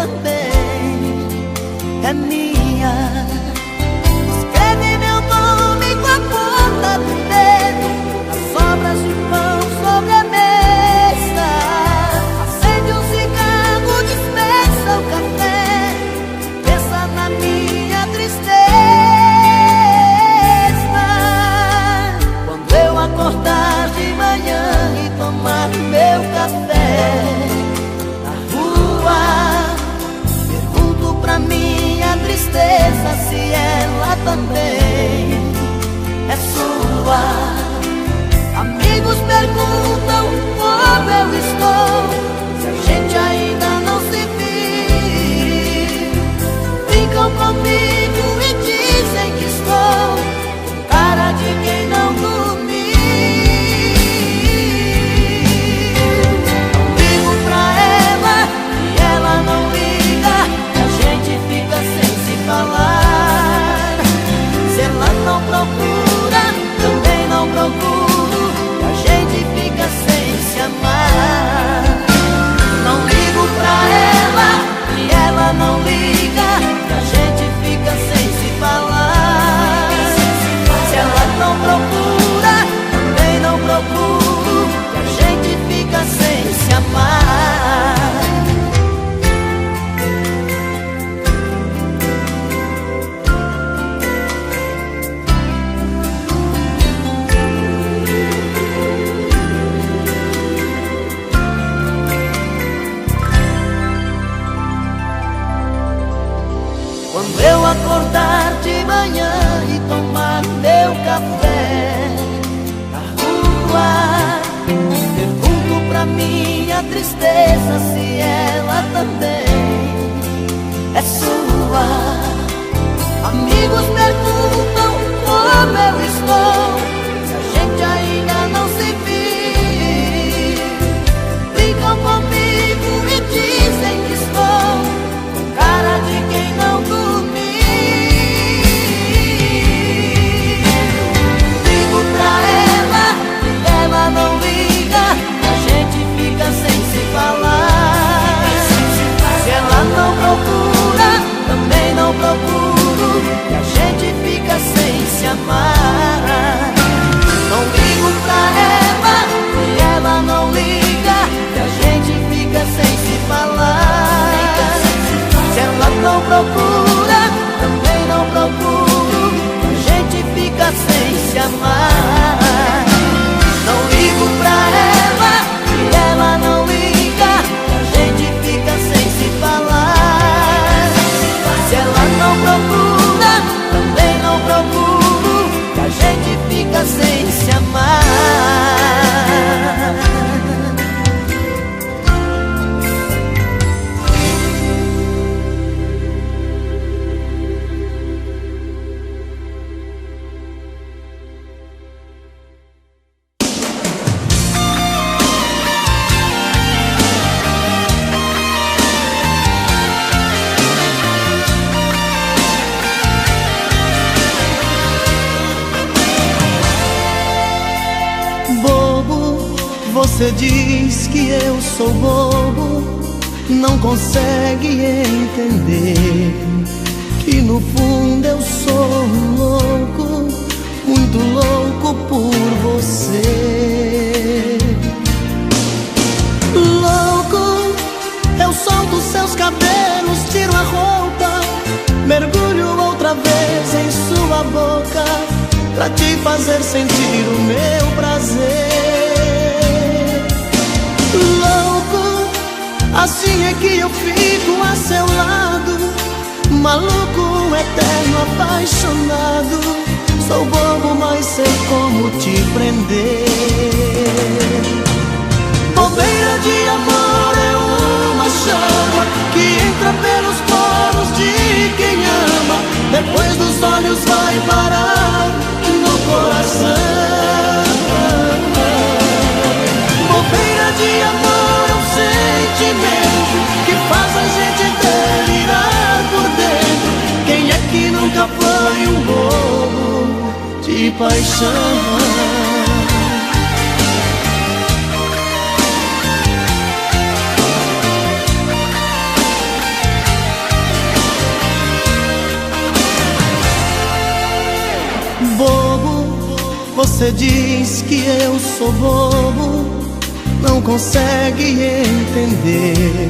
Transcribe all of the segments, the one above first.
também é minha. Escreve meu nome com a ponta do dedo nas sobras de pão sobre a mesa. Acende um cigarro, dispensa o café, pensa na minha tristeza. Quando eu acordar de manhã e tomar meu café na rua, pergunto pra minha tristeza se ela também é sua. Amigos perguntam como eu estou, se a gente ainda não se viu. Brincam comigo e dizem que estou com cara de quem não dormiu. Não ligo pra ela e ela não liga, e a gente fica sem se falar. Se ela não procura, também não procuro, e a gente fica sem se amar. Não ligo pra ela e ela não liga, e a gente fica sem se falar. Se ela não procura, também não procuro, e a gente fica sem se amar. Quando eu acordar de manhã e tomar meu café na rua, pergunto pra minha tristeza se ela também é sua. Amigos perguntam como eu estou, se a gente ainda não se viu. Brincam comigo e dizem que estou com cara de quem não dormiu. Ligo pra ela e ela não liga, a gente fica sem se falar. Se ela não procura, também não procuro, e a gente fica sem se amar. Não ligo pra ela e ela não liga, e a gente fica sem se falar. Se ela não procura, também não procuro, a gente fica sem se amar. Não ligo pra ela e ela não liga, a gente fica sem se falar. Se ela não procura, também não procuro, a gente fica sem se amar. Você diz que eu sou bobo, não consegue entender que no fundo eu sou louco, muito louco por você. Louco, eu solto seus cabelos, tiro a roupa, mergulho outra vez em sua boca, pra te fazer sentir o meu prazer. Louco, assim é que eu fico a seu lado, maluco, eterno, apaixonado. Sou bobo, mas sei como te prender. Bobeira de amor é uma chama que entra pelos poros de quem ama, depois dos olhos vai parar no coração. Bobeira de amor é um sentimento que faz a gente delirar por dentro. Quem é que nunca foi um bobo de paixão? Você diz que eu sou bobo, não consegue entender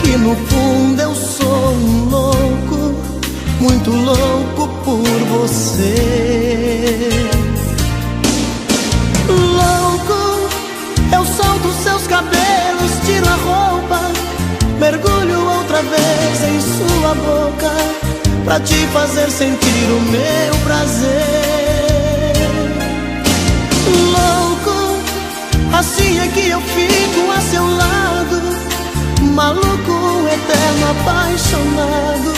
que no fundo eu sou um louco, muito louco por você. Louco, eu solto seus cabelos, tiro a roupa, mergulho outra vez em sua boca, pra te fazer sentir o meu prazer. Louco, assim é que eu fico a seu lado, maluco, eterno, apaixonado.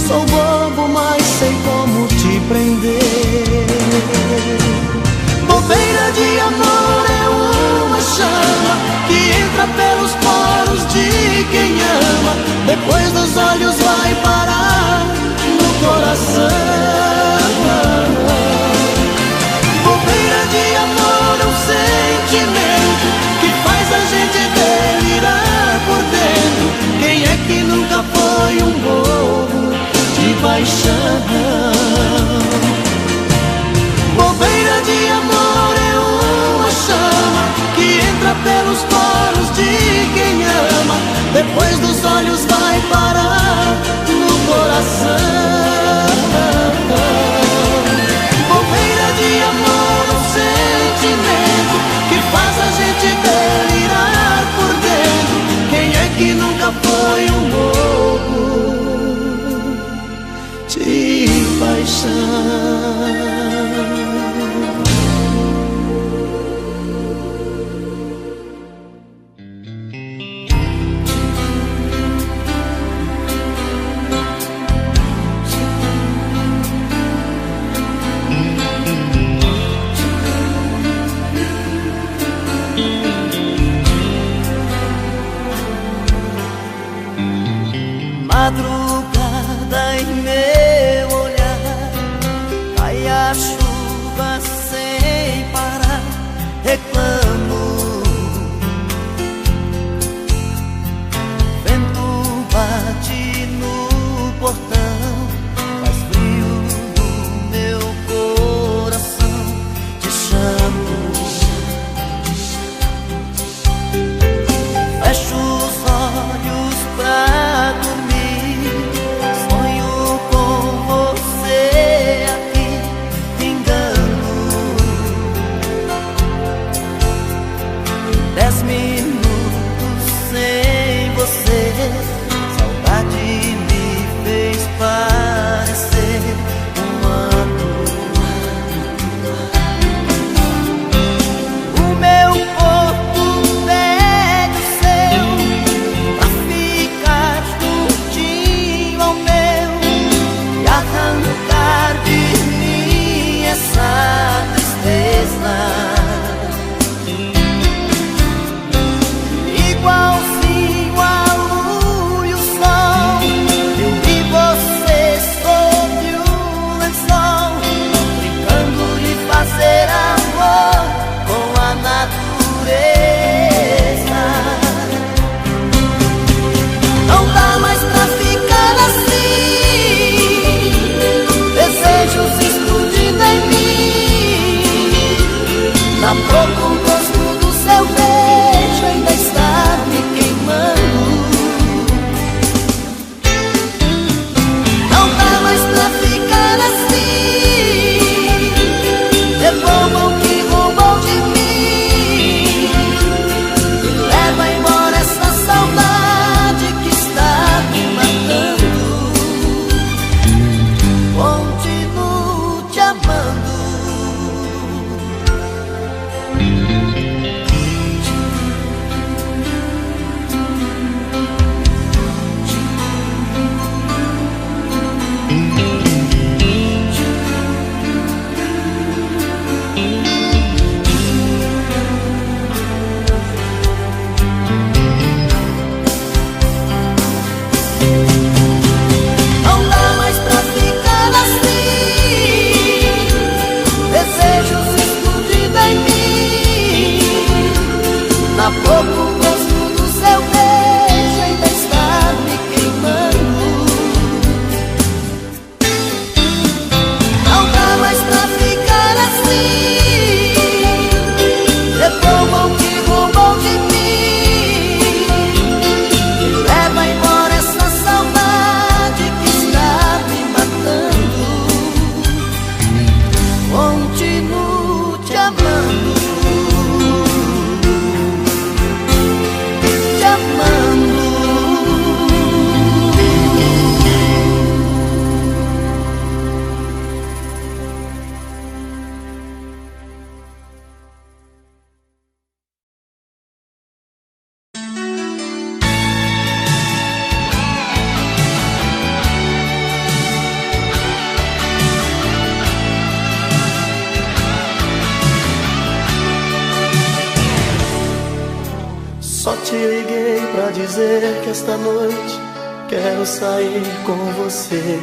Sou bobo, mas sei como te prender. Bobeira de amor é uma chama que entra pelos poros de quem ama, depois dos olhos vai parar no coração. Bobeira de amor é um sentimento que faz a gente delirar por dentro. Quem é que nunca foi um bobo de paixão? Bobeira de amor é uma chama que entra pelos poros de quem ama, depois dos olhos vai parar no coração. Bobeira de amor é um sentimento que faz a gente delirar por dentro. Quem é que nunca foi um bobo de paixão? Madrugada em meu olhar, cai a chuva sem parar, reclamo. Vento bate no portão, faz frio no meu coração, te chamo. Fecho os olhos pra dormir, liguei pra dizer que esta noite quero sair com você.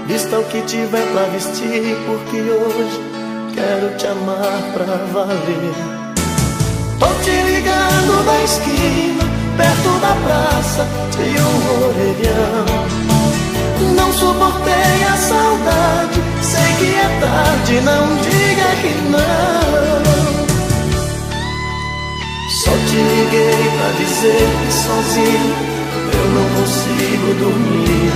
Vista o que tiver pra vestir, porque hoje quero te amar pra valer. Tô te ligando da esquina, perto da praça, de um orelhão. Não suportei a saudade, sei que é tarde, não diga que não. Só te liguei pra dizer que sozinho eu não consigo dormir.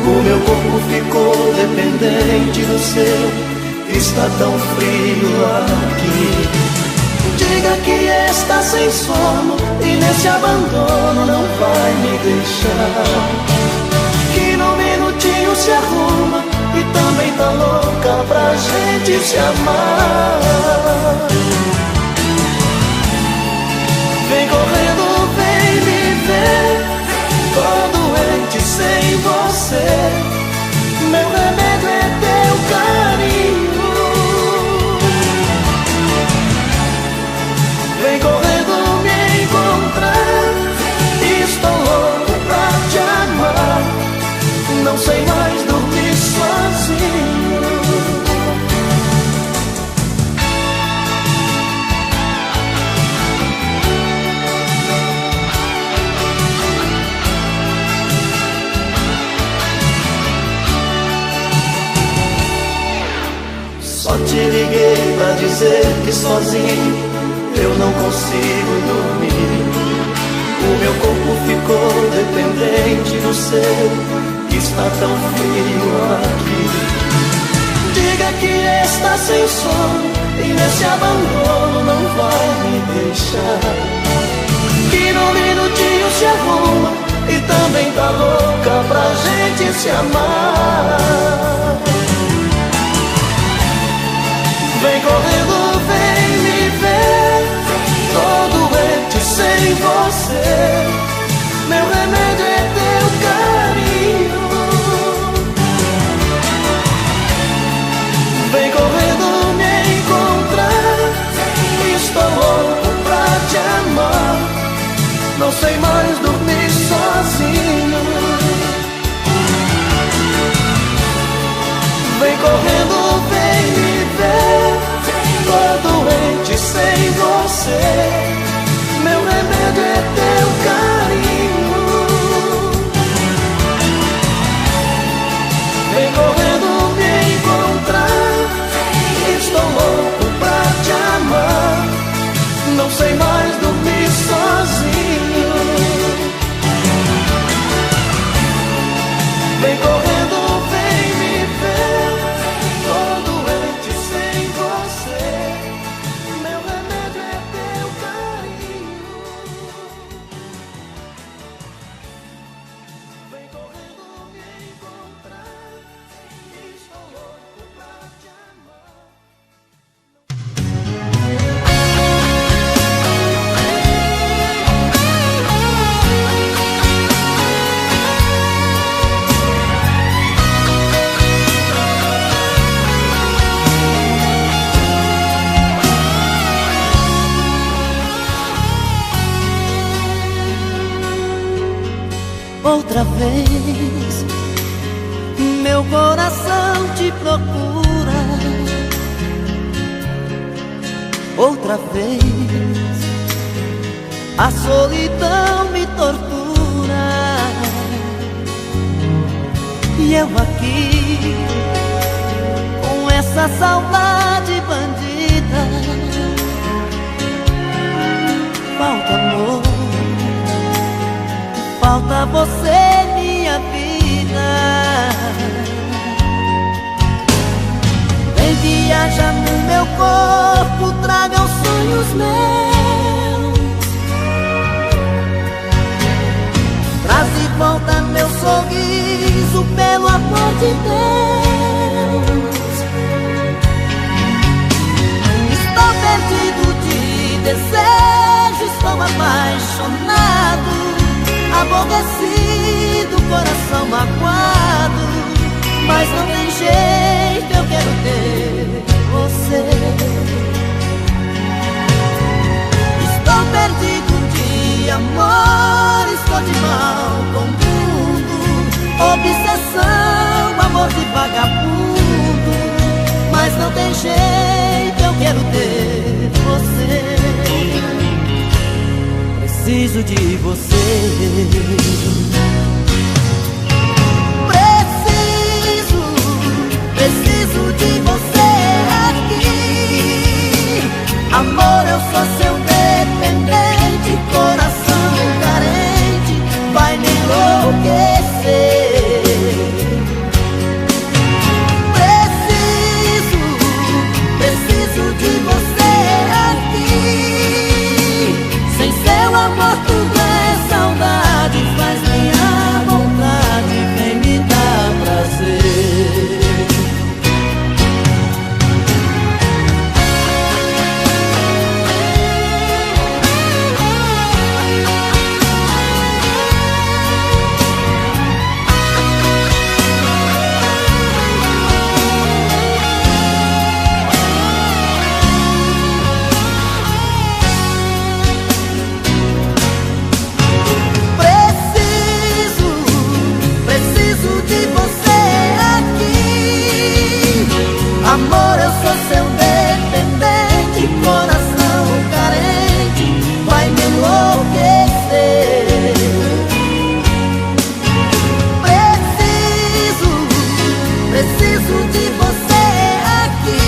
O meu corpo ficou dependente do seu, está tão frio aqui. Diga que está sem sono e nesse abandono não vai me deixar. Que no minutinho se arruma e também tá louca pra gente se amar. Vem correndo, vem me ver, tô doente sem você. Meu remédio é teu carinho. Vem correndo me encontrar, estou louco pra te amar. Não sei mais dormir sozinho. Só te liguei pra dizer que sozinho eu não consigo dormir. O meu corpo ficou dependente do seu, está tão frio aqui. Diga que está sem sono e nesse abandono não vai me deixar. Que no minutinho se arruma e também tá louca pra gente se amar. Vem correndo, vem me ver, tô doente sem você. Meu remédio é teu carinho. Vem correndo me encontrar, estou louco pra te amar. Não sei mais dormir sozinho. Vem correndo, vem me ver, tô doente sem você. Meu remédio é teu carinho. Vem correndo me encontrar, estou louco pra te amar. Não sei mais dormir sozinho. Vem correndo, vem me ver, tô doente sem você. Meu remédio é teu carinho. Vem correndo me encontrar, estou louco pra te amar. Outra vez, meu coração te procura. Outra vez, a solidão me tortura. E eu aqui, com essa saudade bandida. Falta amor, falta você, minha vida. Vem viajar no meu corpo, traga os sonhos meus. Traz de volta meu sorriso, pelo amor de Deus. Estou perdido de desejo, estou apaixonado, aborrecido, coração magoado. Mas não tem jeito, eu quero ter você. Estou perdido de amor, estou de mal com tudo. Obsessão, amor de vagabundo. Mas não tem jeito, eu quero ter você. Preciso de você. Preciso de você aqui. Amor, eu sou seu dependente. Coração carente vai me enlouquecer. Preciso de você aqui. Sem seu amor tudo é saudade. Faz minha vontade, vem me dar prazer. Amor, eu sou seu dependente. Coração carente vai me enlouquecer. Preciso de você aqui.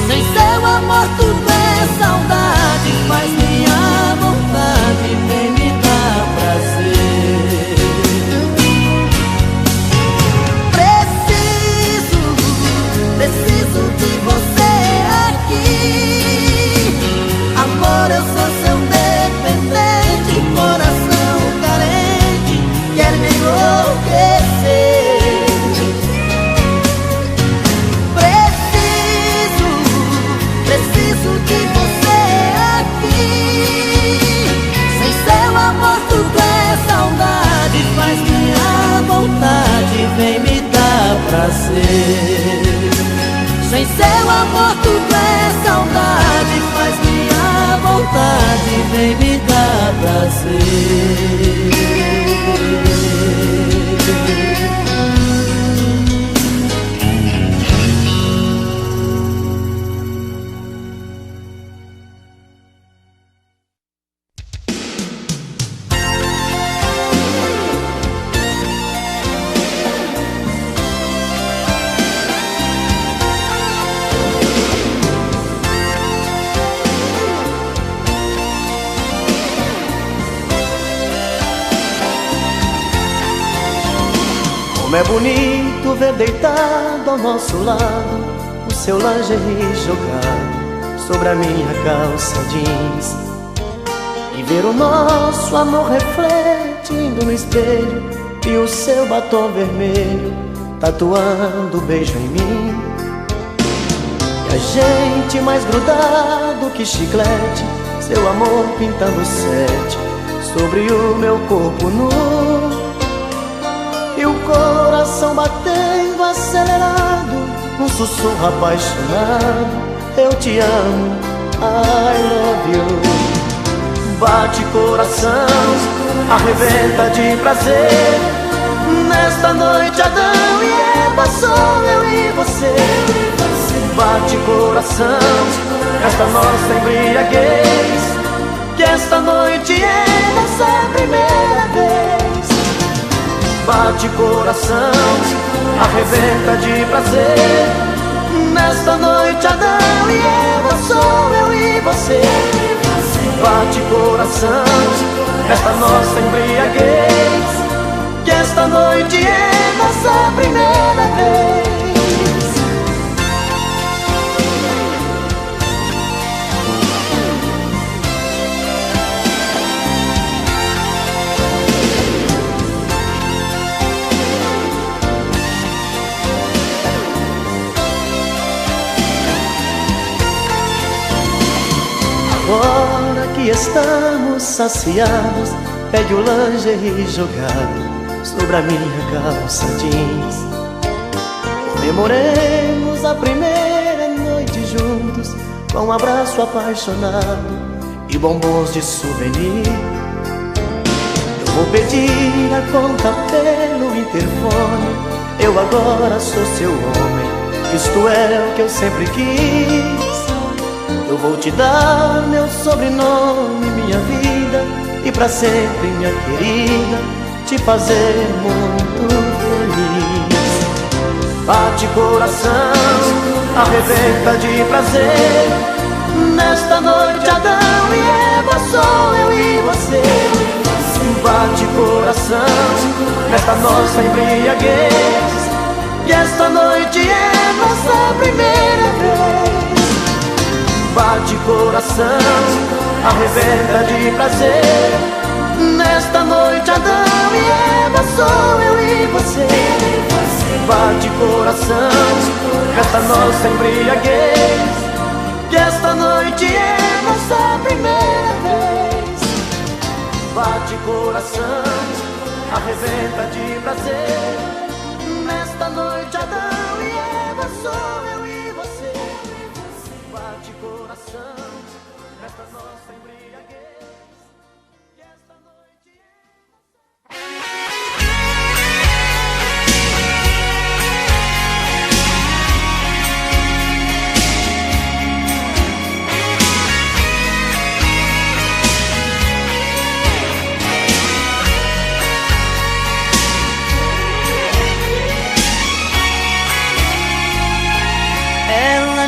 Sem seu amor tudo é saudade. Faz minha vontade, vem me dar prazer. Preciso de você aqui. Amor, eu sou seu dependente. Coração carente quer me enlouquecer. Preciso de você aqui. Sem seu amor tudo é saudade. Faz minha vontade, vem me dar prazer. Sem seu amor tudo é saudade. Faz minha vontade, vem me dar prazer. Como é bonito ver deitado ao nosso lado o seu lingerie jogado sobre a minha calça jeans, e ver o nosso amor refletindo no espelho e o seu batom vermelho tatuando beijo em mim. E a gente mais grudado que chiclete, seu amor pintando sete sobre o meu corpo nu. E o coração batendo acelerado, um sussurro apaixonado: eu te amo, I love you. Bate coração, arrebenta de prazer. Nesta noite Adão e Eva sou eu e você. Bate coração, esta nossa embriaguez, que esta noite é nossa primeira vez. Bate coração, arrebenta de prazer. Nesta noite Adão e Eva sou eu e você. Bate coração, esta nossa embriaguez, que esta noite é nossa primeira vez. Agora que estamos saciados, pegue o lingerie jogado sobre a minha calça jeans. Comemoremos a primeira noite juntos, com um abraço apaixonado de bombons de souvenir. Eu vou pedir a conta pelo interfone. Eu agora sou seu homem, isto é o que eu sempre quis. Eu vou te dar meu sobrenome, minha vida, e pra sempre, minha querida, te fazer muito feliz. Bate coração, arrebenta de prazer. Nesta noite Adão e Eva, sou eu e você. Bate coração, nesta nossa embriaguez, e esta noite é nossa primeira vez. Bate coração, arrebenta de prazer. Nesta noite Adão e Eva, sou eu e você. Bate coração, nesta nossa embriaguez, e esta noite é nossa primeira vez. Bate coração, arrebenta de prazer. Nesta noite Adão e Eva, sou eu e você. Bate coração, nesta nossa embriaguez, e esta noite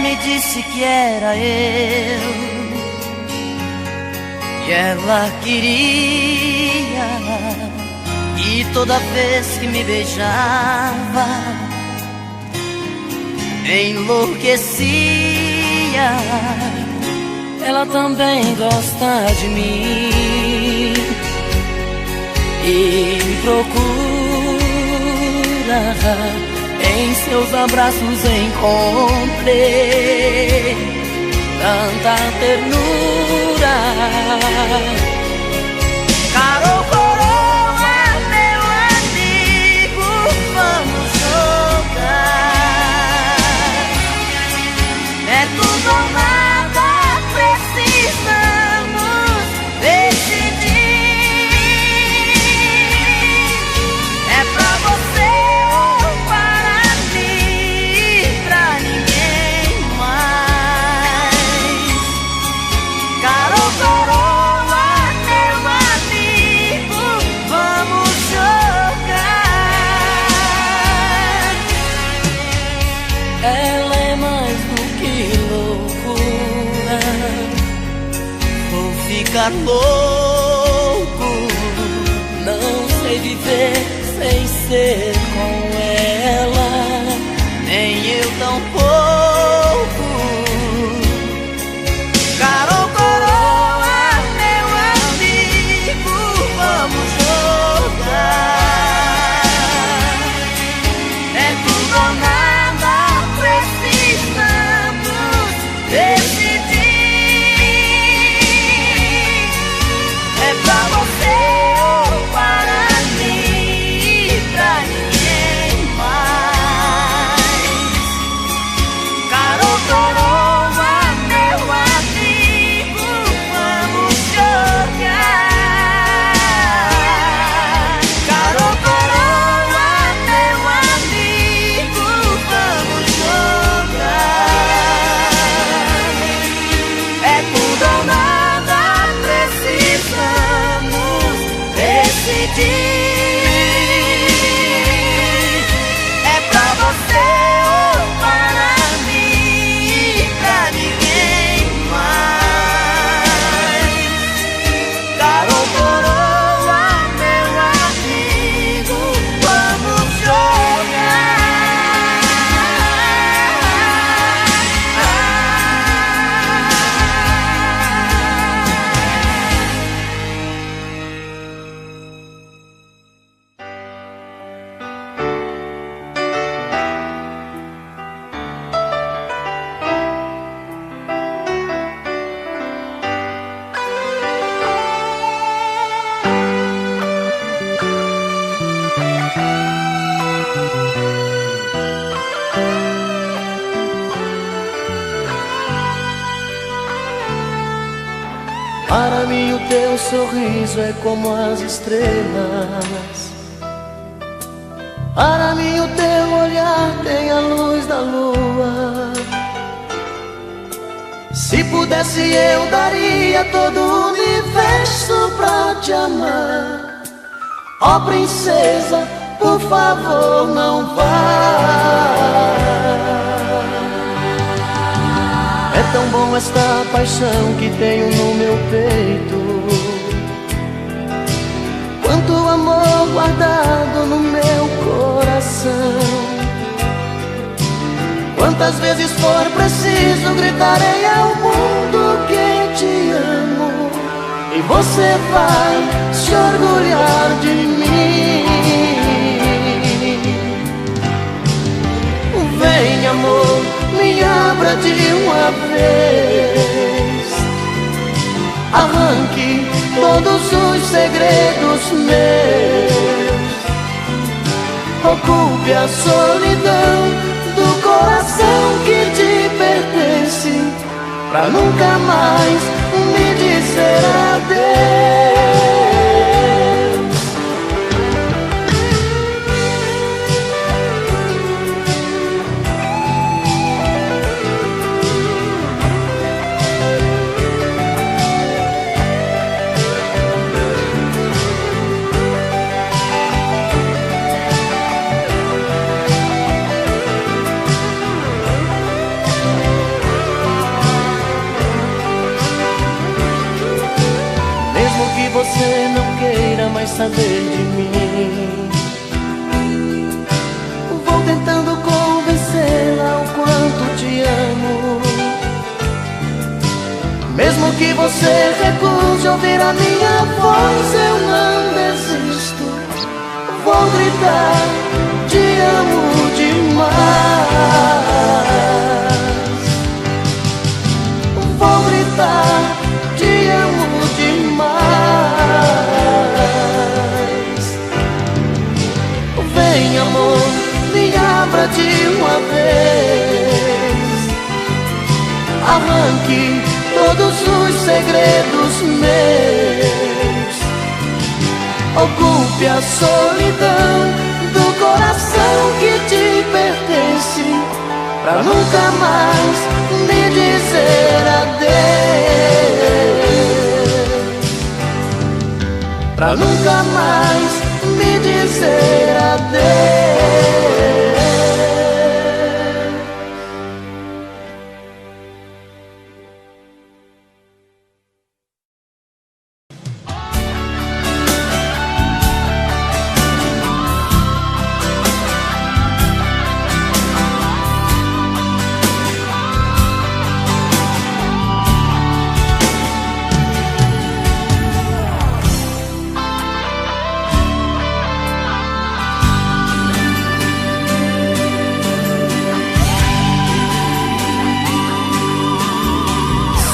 me disse que era eu, que ela queria, e toda vez que me beijava enlouquecia. Ela também gosta de mim e me procura. Em seus abraços encontrei tanta ternura. Carol Coroa, meu amigo, vamos jogar. É tudo ou nada, precisamos decidir. É pra você ou para mim, pra ninguém mais. Carol Coroa, meu amigo, vamos jogar. Ela é mais do que loucura, vou ficar louco. Não sei viver sem ser com ela, nem eu tampouco. Carol Coroa, meu amigo, vamos jogar. É tudo ou nada, precisamos decidir. É pra você ou para mim, pra ninguém mais. teu sorriso é como as estrelas. Para mim o teu olhar tem a luz da lua. Se pudesse eu daria todo o universo pra te amar. Ó princesa, por favor não vá. É tão bom esta paixão que tenho no meu peito. Quanto amor guardado no meu coração. Quantas vezes for preciso gritarei ao mundo que te amo. E você vai se orgulhar de mim. Vem amor, me abra de uma vez. Arranque todos os segredos meus. Ocupe a solidão do coração que te pertence, pra nunca mais me dizer adeus. Você não queira mais saber de mim. Vou tentando convencê-la o quanto te amo. Mesmo que você recuse ouvir a minha voz, eu não desisto. Vou gritar, te amo demais. Vou gritar, te amo demais. Vem amor, me abra de uma vez. Arranque todos os segredos meus. Ocupe a solidão do coração que te pertence, pra nunca mais me dizer adeus. Pra nunca mais me dizer adeus.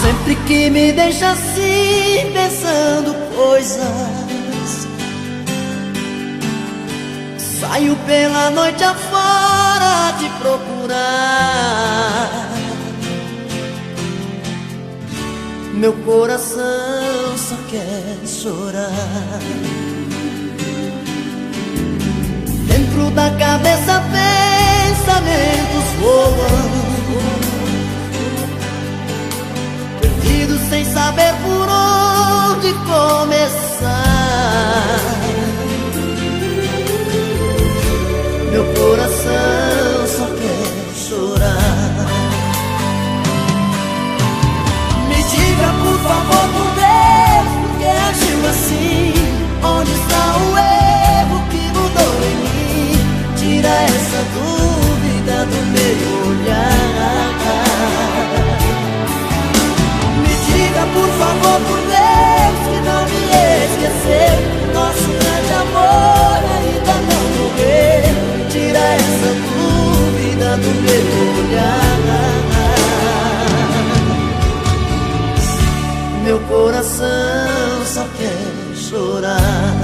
Sempre que me deixa assim, pensando coisas, saio pela noite afora te procurar. Meu coração só quer chorar. Dentro da cabeça pensamentos voam, sem saber por onde começar. Meu coração só quer chorar. Me diga por favor, por Deus, por que agiu assim? Onde está o erro que mudou em mim? Tira essa dúvida do meu olhar. Por favor, por Deus, que não me esqueceu. Nosso grande amor ainda não morreu. Tira essa dúvida do meu olhar. Meu coração só quer chorar.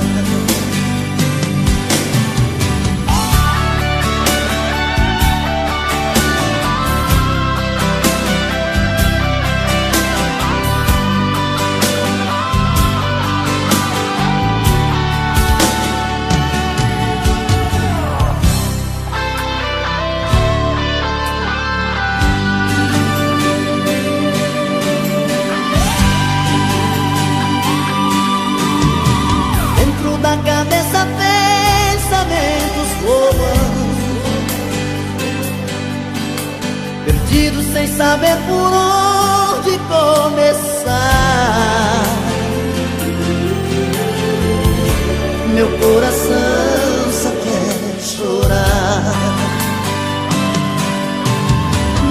saber por onde começar. Meu coração só quer chorar.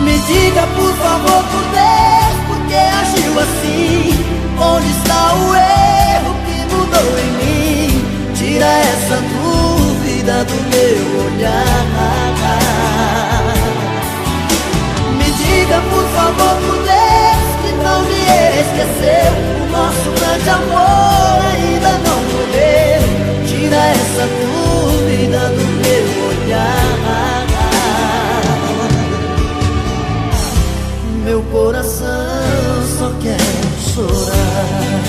Me diga por favor, por Deus, por que agiu assim? Onde está o erro que mudou em mim? Tira essa dúvida do meu olhar. Me diga por favor, por Deus, que não me esqueceu. O nosso grande amor ainda não morreu. Tira essa dúvida do meu olhar. Meu coração só quer chorar.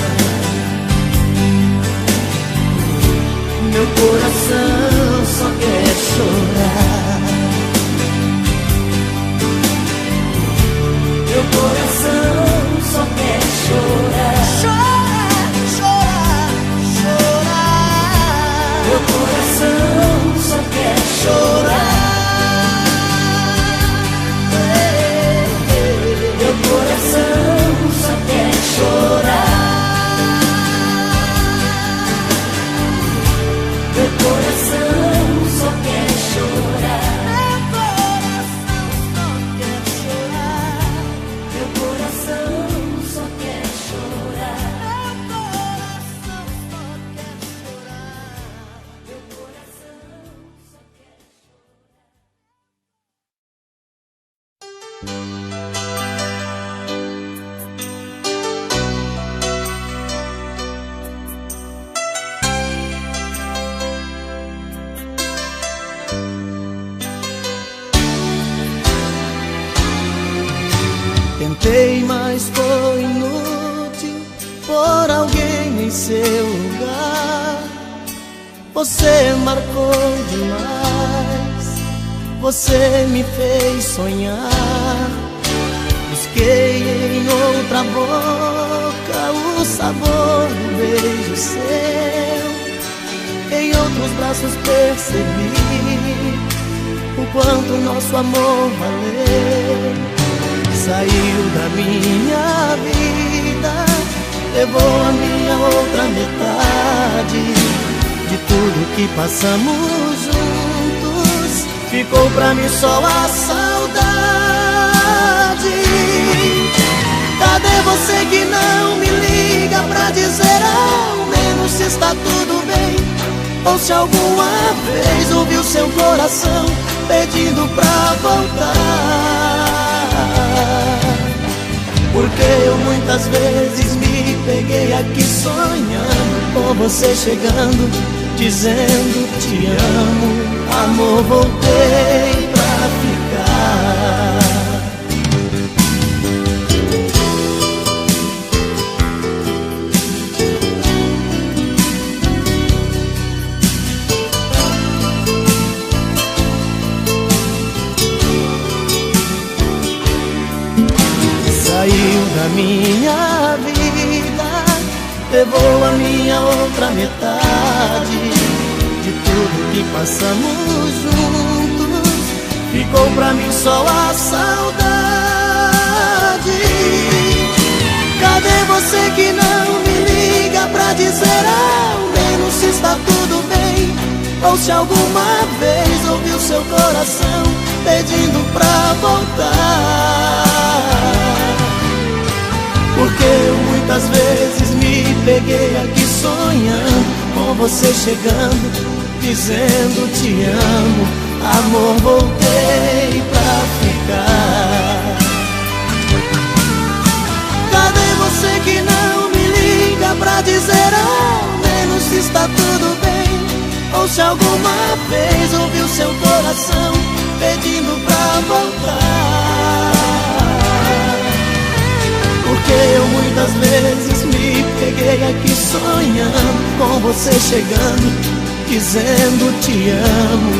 Meu coração só quer chorar. Meu coração só quer chorar. Chorar, chorar, chorar. Meu coração só quer chorar. Meu coração só quer chorar. Meu coração só quer chorar. Meu coração só quer chorar. Meu coração só quer chorar. Meu coração só quer Tentei, mas foi inútil por alguém em seu lugar. Você marcou demais, você me fez sonhar. Busquei em outra boca o sabor do beijo seu. Em outros braços percebi o quanto nosso amor valeu. Saiu da minha vida, levou a minha outra metade. De tudo que passamos juntos, ficou pra mim só a saudade. Cadê você que não me liga pra dizer ao menos se está tudo bem? Ou se alguma vez ouviu seu coração pedindo pra voltar? Porque eu muitas vezes me peguei aqui sonhando com você chegando, dizendo te amo, amor, voltei pra ficar. Saiu da minha vida, levou a minha outra metade. De tudo que passamos juntos, ficou pra mim só a saudade. Cadê você que não me liga pra dizer ao menos se está tudo bem? Ou se alguma vez ouviu seu coração pedindo pra voltar? Porque eu muitas vezes me peguei aqui sonhando com você chegando, dizendo te amo, amor, voltei pra ficar. Cadê você que não me liga pra dizer ao menos se está tudo bem? Ou se alguma vez ouviu seu coração pedindo pra voltar? Porque eu muitas vezes me peguei aqui sonhando com você chegando, dizendo te amo,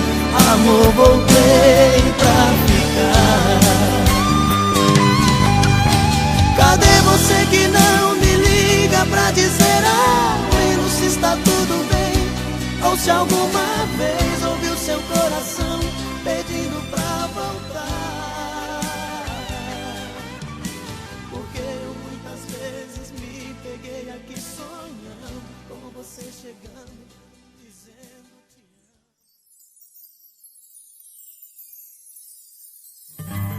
amor, voltei pra ficar. Cadê você que não me liga pra dizer ao menos se está tudo bem? Ou se alguma vez ouviu seu coração pedindo pra voltar? você chegando, dizendo te amo.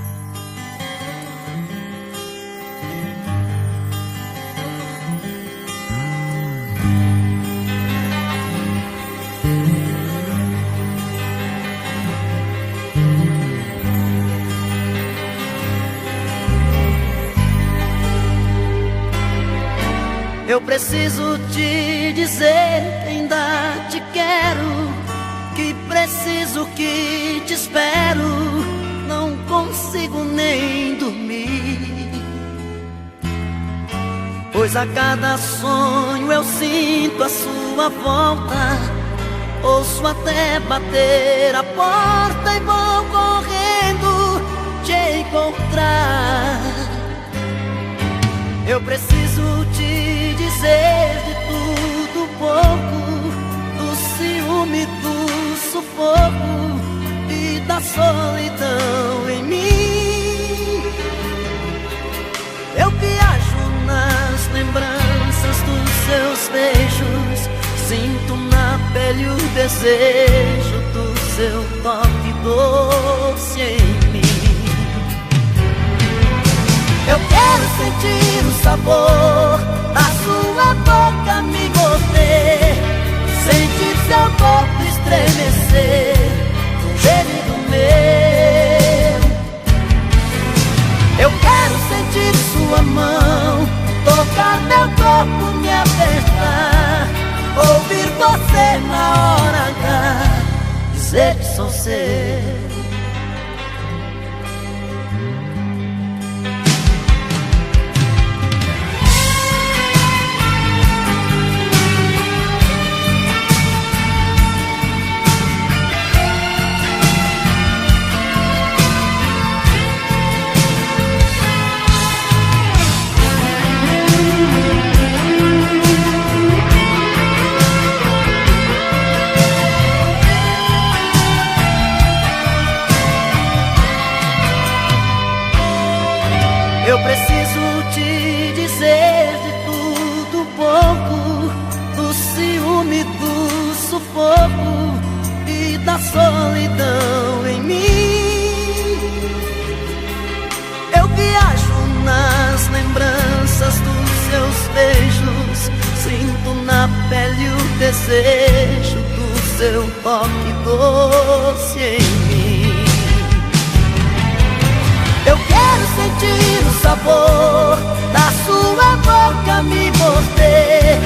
Eu preciso te dizer que ainda te quero, que preciso, que te espero, não consigo nem dormir. Pois a cada sonho eu sinto a sua volta, ouço até bater a porta e vou correndo te encontrar. Eu preciso te dizer de tudo um pouco, do ciúme, do sufoco e da solidão em mim. Eu viajo nas lembranças dos seus beijos, sinto na pele o desejo do seu toque doce em mim. Eu quero sentir o sabor da sua boca me morder, sentir seu corpo estremecer com gemido meu. Eu quero sentir sua mão tocar meu corpo, me apertar, ouvir você na hora H dizer que sou seu. Eu preciso te dizer de tudo um pouco, do ciúme, do sufoco e da solidão em mim. Eu viajo nas lembranças dos seus beijos, sinto na pele o desejo do seu toque doce em mim. Eu quero sentir o sabor da sua boca me morder,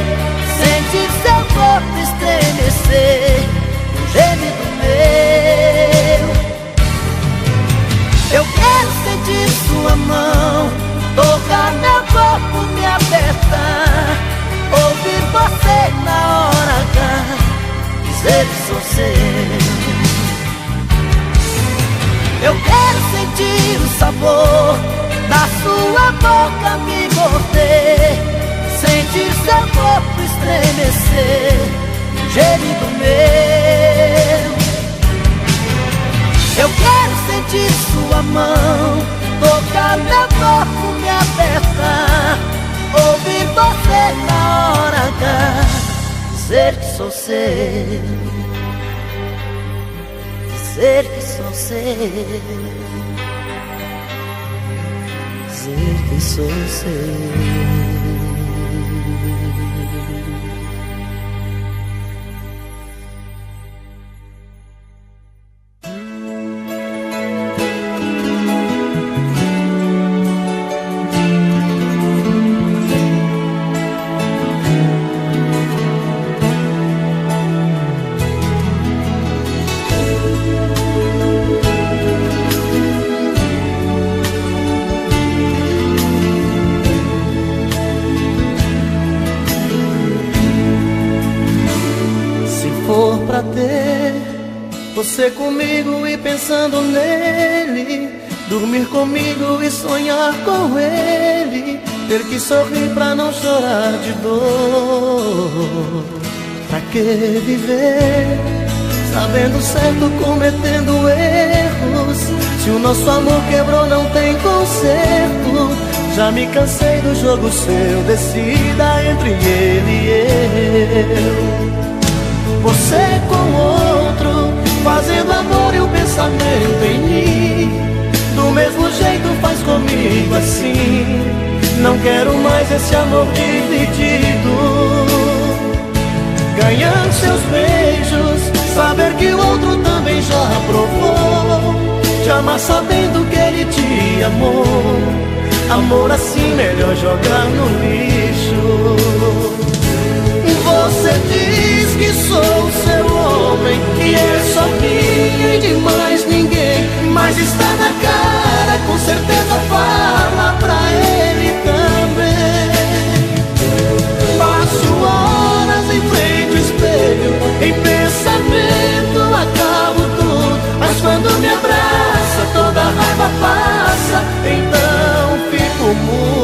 sentir seu corpo estremecer com gemido meu. Eu quero sentir sua mão tocar meu corpo, me apertar, ouvir você na hora H dizer que sou seu. Eu quero sentir o sabor da sua boca me morder, sentir seu corpo estremecer um gemido meu. Eu quero sentir sua mão tocar meu corpo, me apertar, ouvir você na hora H dizer que sou seu. Dizer que sou seu, dizer que sou seu. Pra ter você comigo e pensando nele, dormir comigo e sonhar com ele, ter que sorrir pra não chorar de dor. Pra que viver sabendo certo, cometendo erros? Se o nosso amor quebrou não tem conserto, Já me cansei do jogo seu, decida entre ele e eu. Você com outro, fazendo amor e o pensamento em mim. Do mesmo jeito faz comigo assim. Não quero mais esse amor dividido. Ganhar seus beijos, saber que o outro também já provou. Te amar sabendo que ele te amou. Amor assim melhor jogar no lixo. Você diz que sou seu homem, que é só minha e de mais ninguém. Mas está na cara, com certeza fala pra ele também. Passo horas em frente ao espelho, em pensamento acabo tudo. Mas quando me abraça, toda a raiva passa, então fico mudo.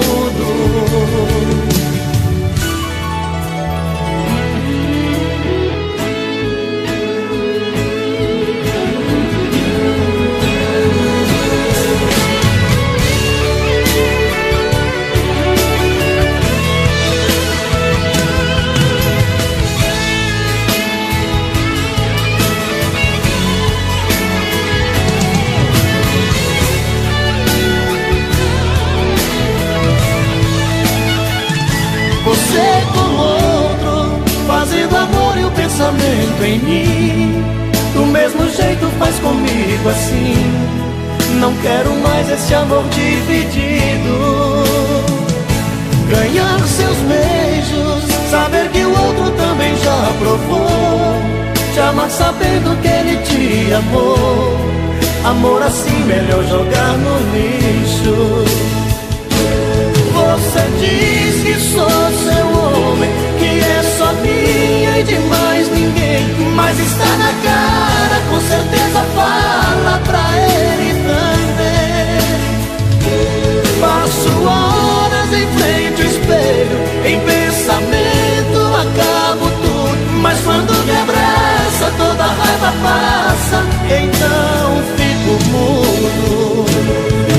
Você com outro, fazendo amor e o pensamento em mim. Do mesmo jeito faz comigo assim. Não quero mais esse amor dividido. Ganhar seus beijos, saber que o outro também já provou. Te amar sabendo que ele te amou. Amor assim melhor jogar no lixo. Você diz que sou seu homem, que é só minha e de mais ninguém. Mas está na cara, com certeza fala pra ele também. Passo horas em frente ao espelho, em pensamento acabo tudo. Mas quando me abraça, toda a raiva passa, então fico mudo.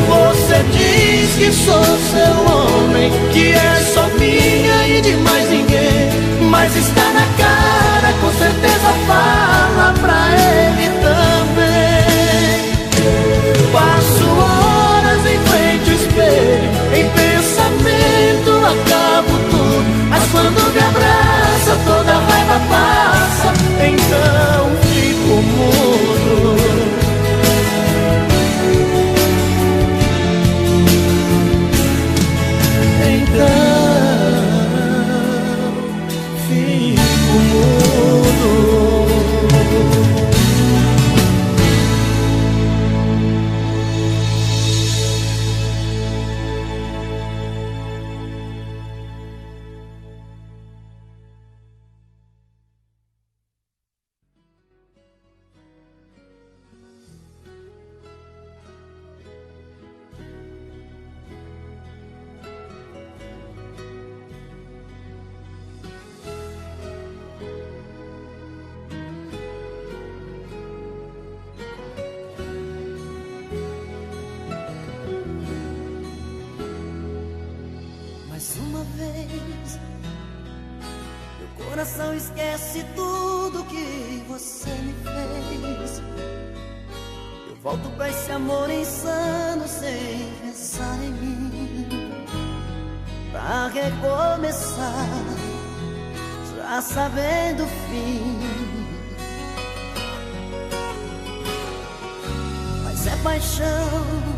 Você diz que sou seu homem, que é só minha e de mais ninguém. Mas está na cara, com certeza fala pra ele também. Passo horas em frente ao espelho, em pensamento acabo tudo. Mas quando me abraça, toda a raiva passa, então fico mudo. Fico mudo. Uma vez, meu coração esquece tudo que você me fez. Eu volto pra esse amor insano sem pensar em mim, pra recomeçar, já sabendo o fim. Mas é paixão,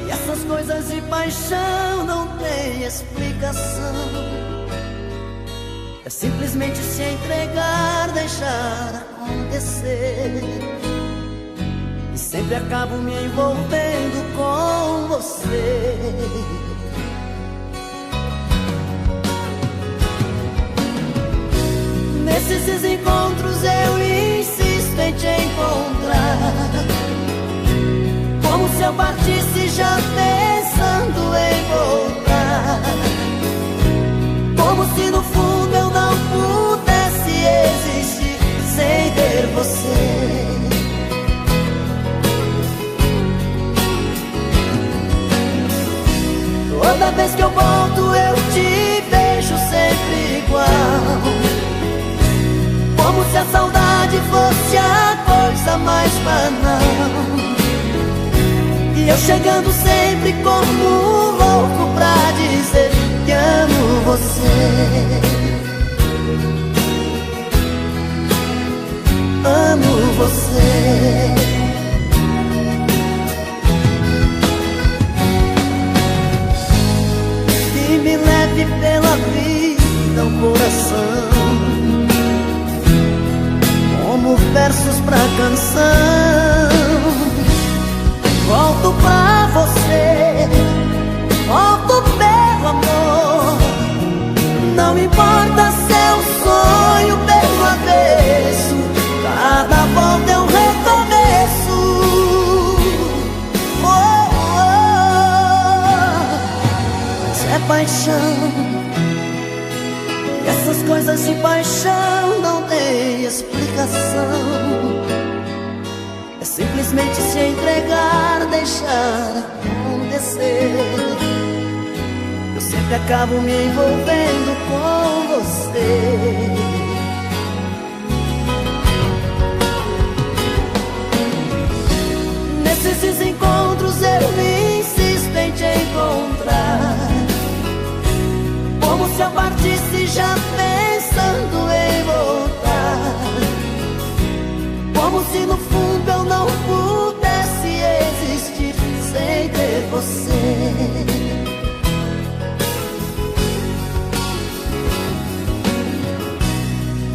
e essas coisas de paixão não tem explicação. É simplesmente se entregar, deixar acontecer. E sempre acabo me envolvendo com você. Nesses encontros eu insisto em te encontrar, como se eu partisse já pensando em voltar. Como se no fundo eu não pudesse existir sem ter você. coisa mais banal. E eu chegando sempre como um louco pra dizer que amo você. Amo você. E me leve pela vida o coração, como versos pra canção. Volto pra você, volto pelo amor. Não importa se é um sonho pelo avesso, cada volta é um recomeço. Oh, oh. Mas é paixão, e essas coisas de paixão não tem explicação. É simplesmente se entregar, deixar acontecer. Eu sempre acabo me envolvendo com você. Nesses encontros eu me insisto em te encontrar, como se eu partisse já pensando em voltar, como se no fundo eu não pudesse existir sem ter você.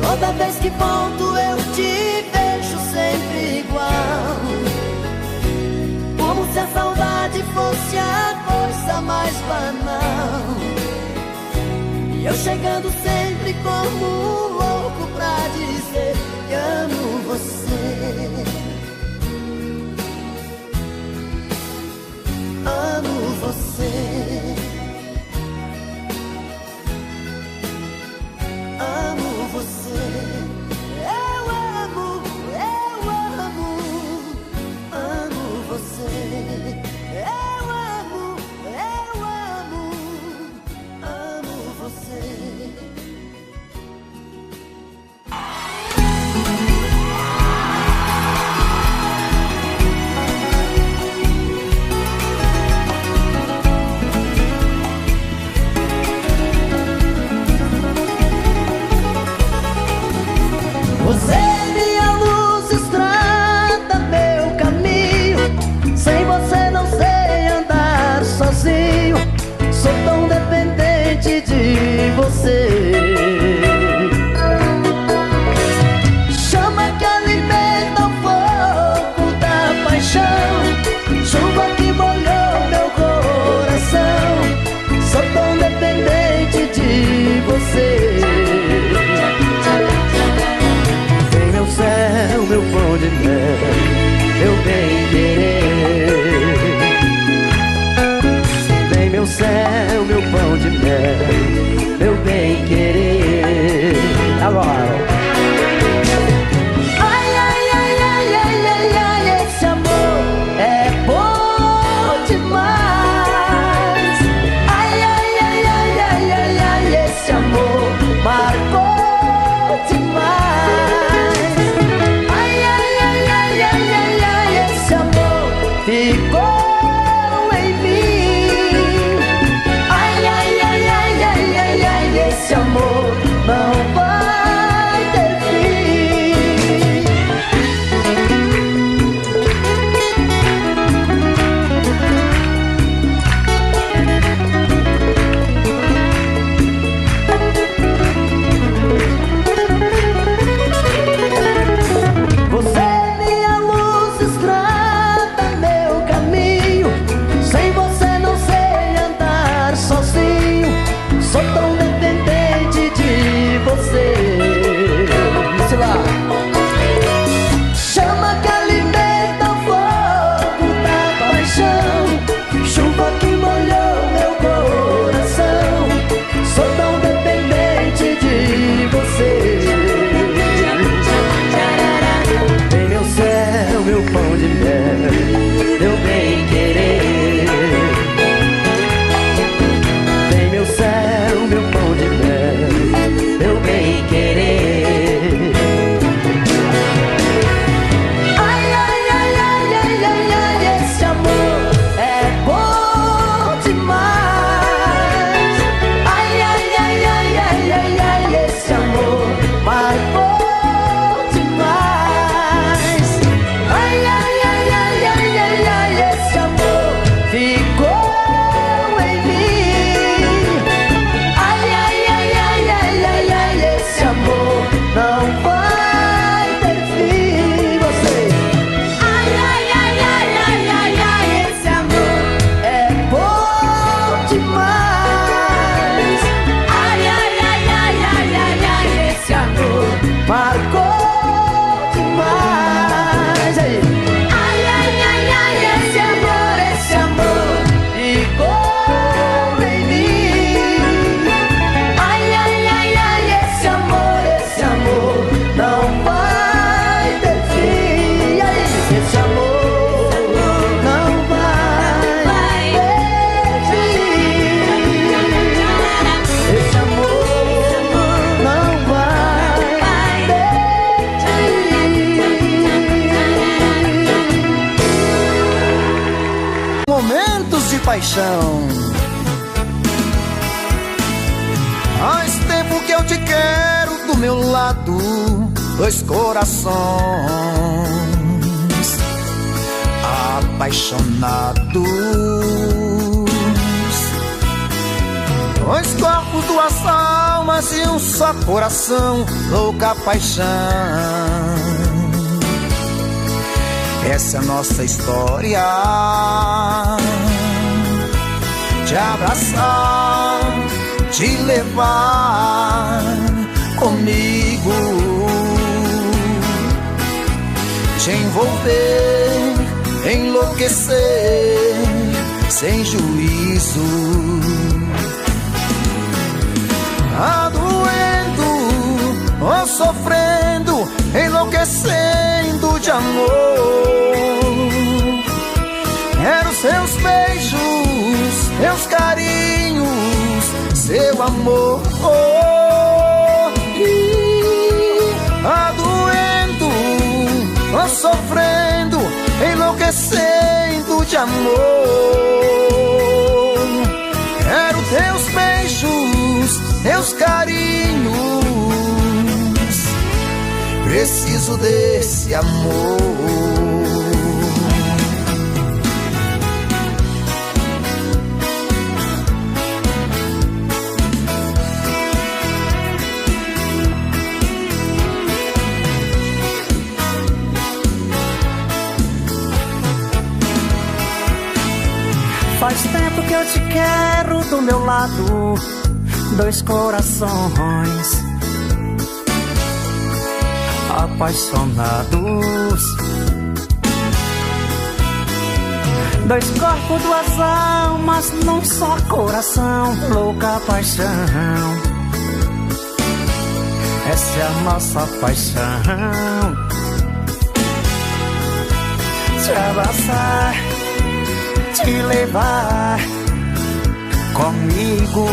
Toda vez que volto eu te vejo sempre igual, como se a saudade fosse a coisa mais banal. E eu chegando sempre como um louco pra dizer que amo você. Amo você. Amo você. Eu amo, amo você. Eu amo, amo você. Você é minha luz, estrada, meu caminho. Sem você não sei andar sozinho. Sou tão dependente de você. Chama que alimenta o fogo da paixão, chuva que molhou meu coração. Sou tão dependente de você. Céu, meu pão de mel, meu bem-querer. Vem meu céu, meu pão de mel, meu bem-querer. Agora. Ai, ai, ai, ai, ai, ai, ai, esse amor é bom demais. Ai, ai, ai, ai, ai, ai, ai, esse amor marcou demais. esse amor não vai perder. Esse amor não vai perder. Momentos de paixão. Faz tempo que eu te quero do meu lado, dois corações apaixonados, dois corpos, duas almas e um só coração, louca paixão. Essa é a nossa história, te abraçar, te levar comigo, te envolver, enlouquecer sem juízo. Tá doendo ou sofrendo, enlouquecendo de amor. Quero seus beijos, seus carinhos, seu amor. Tá doendo ou sofrendo, enlouquecendo de amor. Quero teus beijos, teus carinhos, preciso desse amor. Faz tempo que eu te quero do meu lado, dois corações apaixonados, dois corpos, duas almas num só coração, louca paixão. Essa é a nossa paixão, te abraçar, te levar comigo,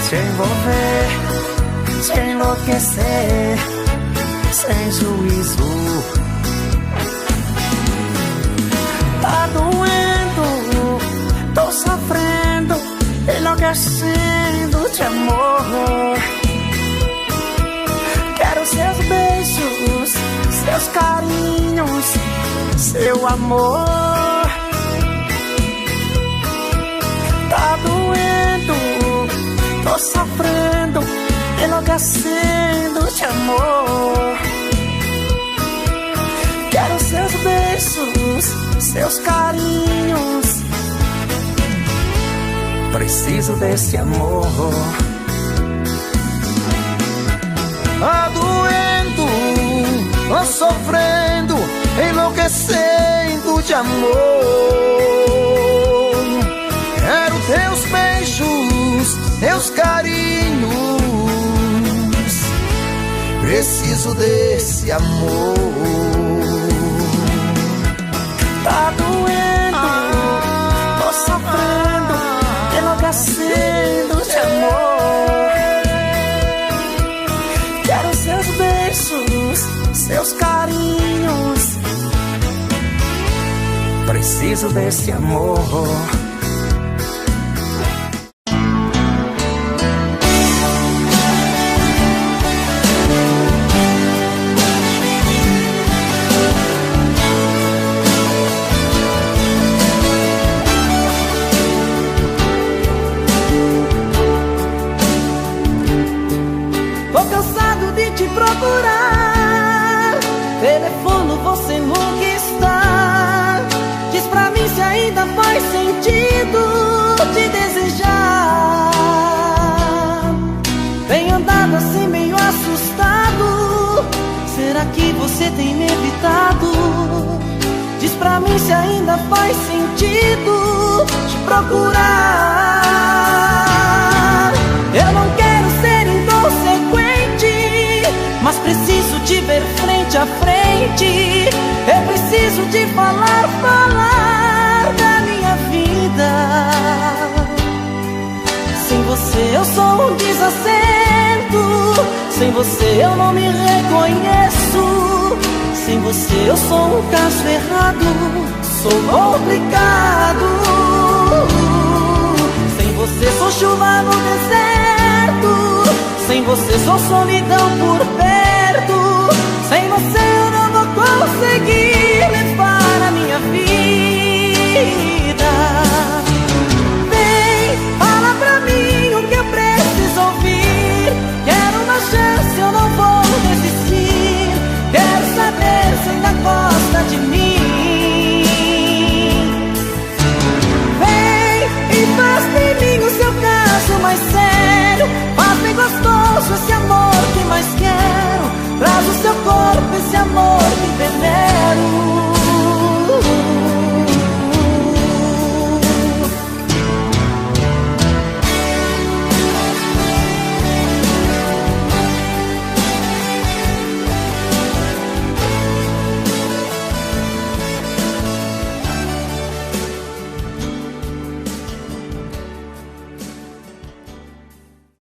te envolver, te enlouquecer sem juízo. Tá doendo, tô sofrendo, enlouquecendo de amor. Quero seus beijos, seus carinhos, seu amor. Tá doendo, tô sofrendo, enlouquecendo de amor. Quero seus beijos, seus carinhos, preciso desse amor. Tá doendo, tô sofrendo, enlouquecendo de amor. Quero teus beijos, teus carinhos, preciso desse amor. Tá doendo, tô sofrendo, enlouquecendo de amor. Quero seus beijos, seus carinhos, preciso desse amor. Tô cansado de te procurar, telefono você nunca está. Diz pra mim se ainda faz sentido te desejar. Vem andado assim meio assustado, será que você tem me evitado? Diz pra mim se ainda faz sentido te procurar. Eu não quero ser inconsequente, mas preciso te ver frente frente a frente. Eu preciso te falar, falar da minha vida. Sem você eu sou um desacerto, sem você eu não me reconheço. Sem você eu sou um caso errado, sou complicado. Sem você sou chuva no deserto, sem você sou solidão por perto.